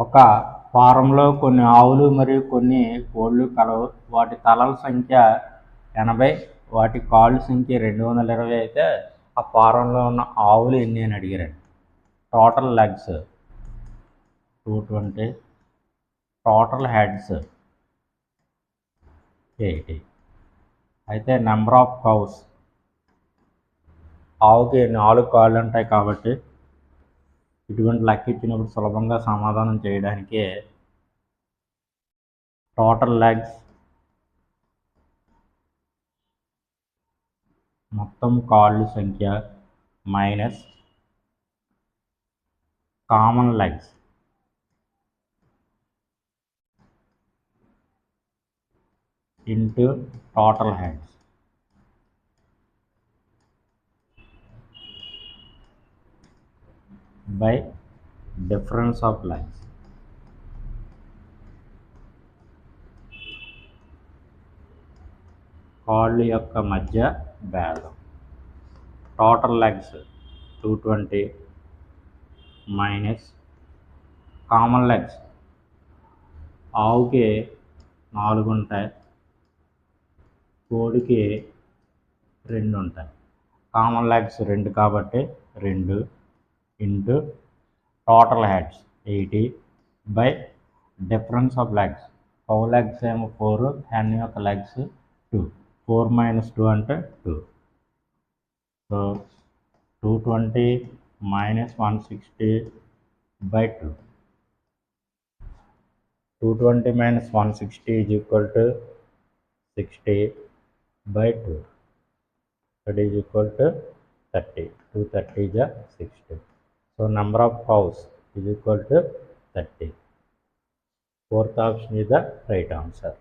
ఒక ఫారంలో కొన్ని ఆవులు మరియు కొన్ని కోళ్ళు కలవు. వాటి తలల సంఖ్య 80, వాటి కాళ్ళు సంఖ్య 220 అయితే ఆ ఫారంలో ఉన్న ఆవులు ఎన్ని అని అడిగారండి. Total legs 220, total heads 80. అయితే నెంబర్ ఆఫ్ కౌస్, ఆవుకి 4 కాళ్ళు ఉంటాయి కాబట్టి ఇటువంటి లెక్క ఇచ్చినప్పుడు సులభంగా సమాధానం చేయడానికి టోటల్ లెగ్స్ మొత్తం కాళ్ళు సంఖ్య minus common legs into total heads by difference of legs. కాళ్ళు యొక్క మధ్య భేదం. Total legs 220 minus common legs, ఆవుకి 4 ఉంటాయి, కోడికి 2 ఉంటాయి. కామన్ లెగ్స్ 2 కాబట్టి 2 into total heads 80 by difference of legs. Cow legs ఏమో 4, హెన్ యొక్క లెగ్స్ 2. 4 మైనస్ 2 అంటే 2. So 220 minus 160 by 2. 220 minus 160 is equal to 60 by 2. That is equal to 30. 2 30 is 60. So number of cows is equal to 30. Fourth option is the right answer.